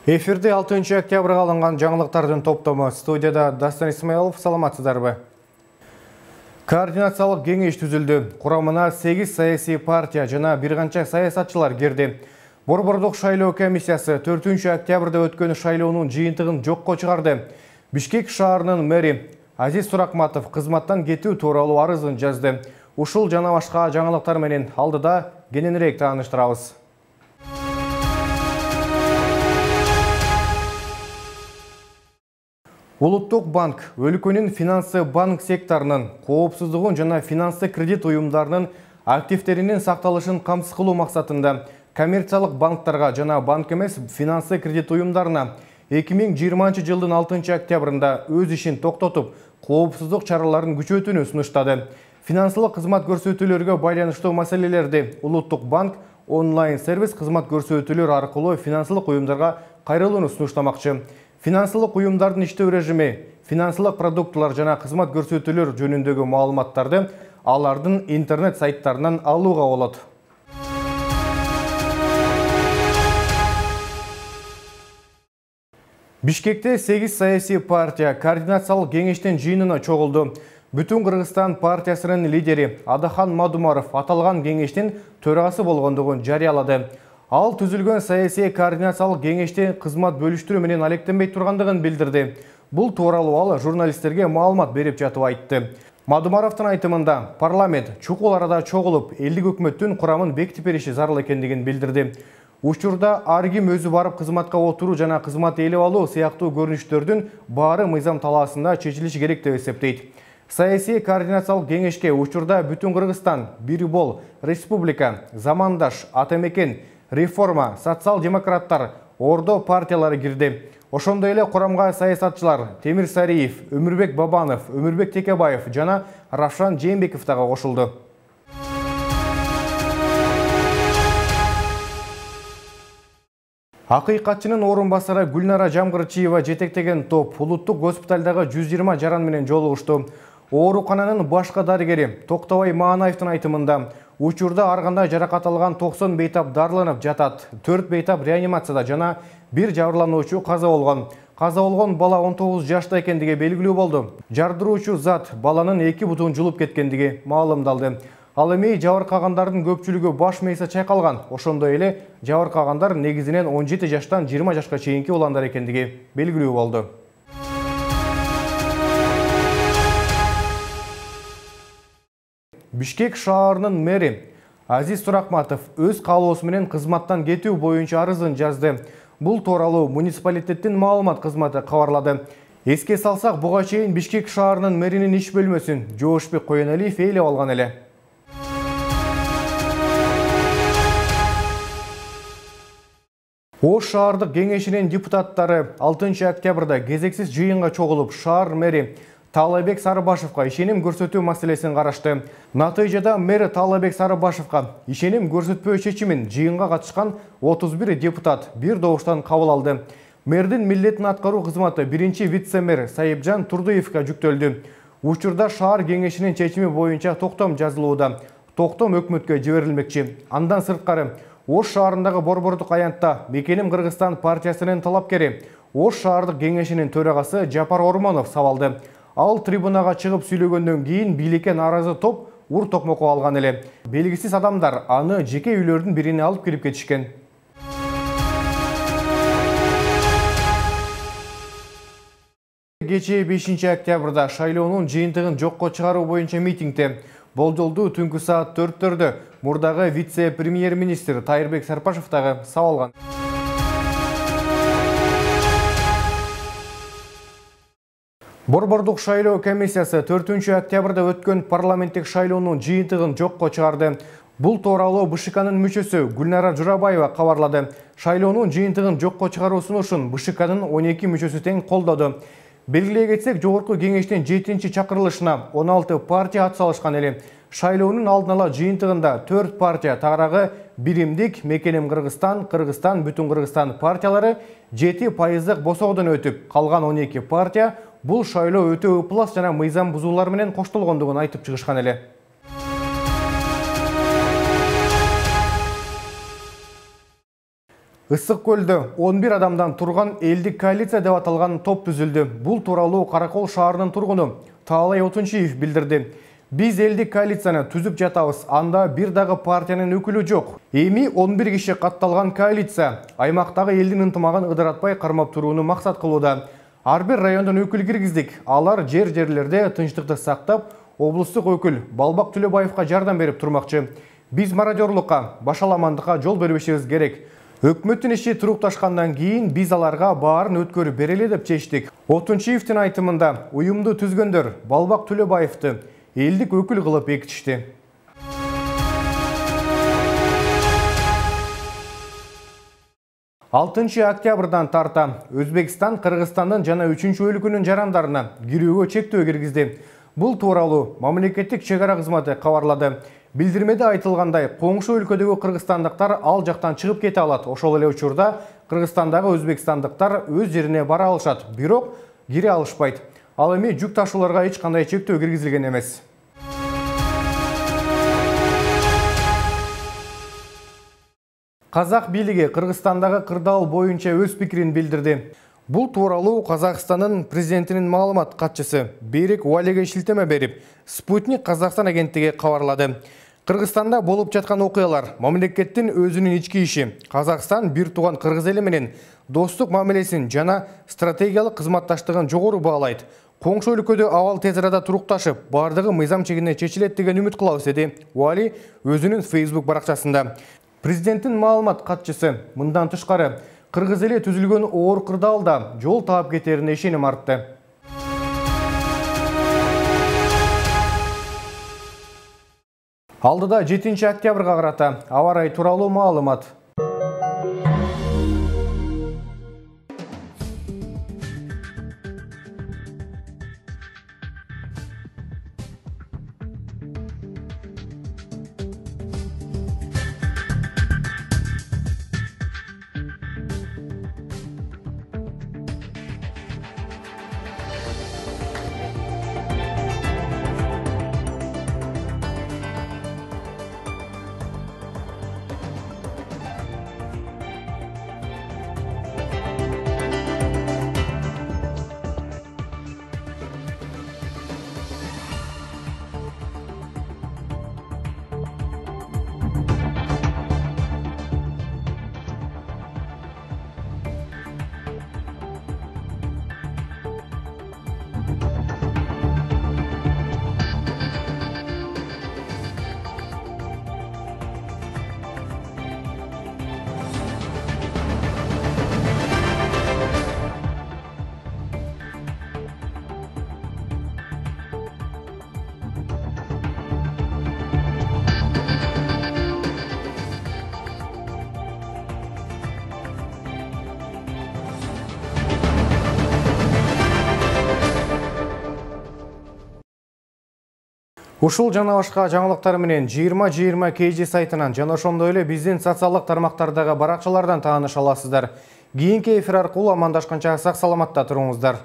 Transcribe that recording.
Эфирде 6 октябрга алынган жаңылыктардын топтому. Студияда Дастан Исмаилов, саламатсыздарбы? Координациялык кеңеш түзүлдү. Курамына 8 саясий партия жана бир канча саясатчылар кирди. Борбордук шайлоо комиссиясы 4 октябрда өткөн шайлоонун жыйынтыгын жокко чыгарды. Бишкек шаарынын мэри Азиз Суракматов кызматтан кетүү тууралуу арызын жазды. Ушул жана башка жаңылыктар менен алдыда кененирээк тааныштырабыз. Улуттук банк өлкөнүн финансы банк секторунун коопсуздугун жана финансы кредит уюмдарынын активдеринин сакталышын камсыз кылуу максатында коммерциялык банктарга жана банк эмес финансы кредит уюмдарына 2020 жылдын 6 октябрында өз ишин токтотуп, коопсуздук чараларын күчөтүүнү сунуштады. Финансылык кызмат көрсөтүүлөргө байланыштуу маселелерди Улуттук банк онлайн сервис кызмат көрсөтүүлөр аркылуу финансылык уюмдарга кайрылууну сунуштамакчы. Финансылык уюмдардын иштөө режими, финансылык продуктылар жана кызмат көрсөтүүлөр жөнүндөгү маалыматтарды алардын интернет сайттарынан алууга болот. Бишкекте 8 саясий партия координациялык кеңештин жыйынына чогулду. Бүтүн Кыргызстан партиясынын лидери Адахан Мадумаров аталган кеңештин төрагасы болгондугун жарыялады. Ал түзүлгөн саясий координациялык кеңеште кызмат бөлүштүрүү менен алектенбей тургандыгын билдирди. Бул тууралуу ал журналисттерге маалымат берип жатып айтты. Мадумаровдун айтымында парламент чукул арада чогулуп, элдик өкмөттүн курамын бекитип бериши зарыл экендигин билдирди. Учурда ар ким өзү барып кызматка отуруу жана кызмат ээлеп алуу сыяктуу көрүнүштөрдүн баары мыйзам талаасында чечилиши керек деп эсептейт. Саясий координациялык кеңешке учурда Бүтүн Кыргызстан, Бир Бол, Республика, Замандаш, Атамекен, Реформа, социал-демократтар, Ордо партиялары кирди. Ошондой эле курамга саясатчылар Темир Сариев, Өмүрбек Бабанов, Өмүрбек Текебаев жана Равшан Жээнбеков дагы кошулду. Акыйкатчынын орун басары Гүлнара Жамгырчиева жетектеген топ улуттук госпиталдагы 120 жаран менен жолугушту. Оорукананын башка дарыгери Токтобай Маанаевдин айтымында учурда ар кандай жаракат алган 90 бейтап дарыланып жатат, 4 бейтап реанимацияда жана 1 жабырлануучу каза болгон. Каза болгон бала 19 жашта экендиги белгилүү болду. Жардыруучу зат баланын 2 бутун жулуп кеткендиги маалымдалды. Ал эми жабыркагандардын көпчүлүгү баш мээси чайкалган. Ошондой эле жабыркагандар негизинен 17 жаштан 20 жашка чейинки уландар экендиги белгилүү болду. Бишкек шаарынын мэри Азиз Суракматов өз каалоосу менен кызматтан кетүү боюнча арызын жазды. Бул тууралуу муниципалитеттин маалымат кызматы кабарлады. Эске салсак, буга чейин Бишкек шаарынын мэринин иш бөлмөсүн Жоошбек Коеналиев ээлеп алган эле. Ош шаардык кеңешинин депутаттары 6 октябрда кезексиз жыйынга чогулуп, шаар мэри Таалайбек Сарыбашевка ишеним көрсөтүү маселесин карашты. Натыйжада мэр Таалайбек Сарыбашевка ишеним көрсөтпөө чечимин жыйынга катышкан 31 депутат бир добуштан кабыл алды. Мэрдин милдетин аткаруу кызматы биринчи вице-мэр Сайыпжан Турдуевке жүктөлдү. Учурда шаар кеңешинин чечими боюнча токтом жазылууда. Токтом өкмөткө жиберилмекчи. Андан сырткары Ош шаарындагы борбордук аянтта Мекеним Кыргызстан партиясынын талапкери Ош шаардык кеңешинин төрагасы Жапар Ормонов сабалды. Ал трибунага чыгып сүйлөгөндөн кийин бийликке нааразы топ ур токмокко алган эле. Белгисиз адамдар аны жеке үйлөрдүн бирине алып кирип кетишкен. Кечээ 5 октябрда шайлоонун жыйынтыгын жокко чыгаруу боюнча митингде болжолдуу түнкү саат 4-төрдө мурдагы вице-премьер-министр Тайырбек Сарпашев дагы сабалган. Борбордук шайлоо комиссиясы 4 октябрда өткөн парламенттик шайлоонун жыйынтыгын жокко чыгарды. Бул тууралуу БШКнын мүчөсү Гүлнара Журабаева кабарлады. Шайлоонун жыйынтыгын жокко чыгаруу сунушун БШКнын 12 мүчөсү тең колдоду. Белгилей кетсек, жогорку кеңештин 7-чакырылышына 16 партия атсалышкан эле. Шайлоонун алдын ала жыйынтыгында 4 партия тагыраагы Биримдик, Мекеним Кыргызстан, Кыргызстан, Бүтүн Кыргызстан партиялары 7% босоодон өтүп, калган 12 партия бул шайлоо өтө ыплас жана мыйзам бузуулар менен коштолгондугун айтып чыгышкан эле. Ысык көлдө 11 адамдан турган элдик коалиция деп аталган топ түзүлдү. Бул тууралуу Каракол шаарынын тургуну Таалай Отунчиев билдирди. Биз элдик коалицияны түзүп жатабыз, анда бир дагы партиянын өкүлү жок. Эми 11 киши катталган коалиция аймактагы элдин ынтымагын ыдыратпай кармап турууну максат кылууда. Ар бир райондон өкүл киргиздик. Алар жерлерде тынчтыкты сактап, облустук өкүл Балбак Төлөбаевка жардам берип турмакчы. Биз мародёрлукка, башаламандыкка жол бербешибиз керек. Өкмөттүн иши турукташкандан кийин биз аларга баарын өткөрүп берели деп чечтик. Отунчиевдин айтымында уюмду түзгөндөр Балбак Төлөбаевди элдик өкүл кылып бекитишти. 6 октябрдан тарта Өзбекстан Кыргызстандын жана 3 өлкөнүн жарандарына кирүүгө чектөө киргизди. Бул тууралуу мамлекеттик чек ара кызматы кабарлады. Билдирмеде айтылгандай, коңшу өлкөдөгү кыргызстандыктар ал жактан чыгып кете алат. Ошол эле учурда Кыргызстандагы өзбекстандыктар өз жерине бара алышат, бирок кире алышпайт. Ал эми жүк ташууларга эч кандай чектөө киргизилген эмес. Казак бийлиги Кыргызстандагы кырдаал боюнча өз пикирин билдирди. Бул тууралуу Казакстандын президентинин маалымат катчысы Берик Уалиге шилтеме берип, Спутник Казакстан агенттиги кабарлады. Кыргызстанда болуп жаткан окуялар мамлекеттин өзүнүн ички иши. Казакстан бир тууган кыргыз эли менен достук мамилесин жана стратегиялык кызматташтыгын жогору баалайт. Коңшу өлкөдө абал тез арада турукташып, бардыгы мыйзам чегинде чечилет деген үмүт кылабыз, деди Уали өзүнүн Facebook баракчасында. Президенттин маалымат катчысы мындан тышкары кыргыз эли түзүлгөн оор кырдаалда жол таап кетерине ишеним артты. Алдыда 7 октябрга карата аба ырайы тууралуу маалымат. Ушул жана башка жаңылыктар менен 20-20 KG сайтынан жана ошондой эле биздин социалдык тармактардагы баракчалардан тааныша аласыздар. Кийинки эфир аркылуу амандашканча сак саламатта туруңуздар.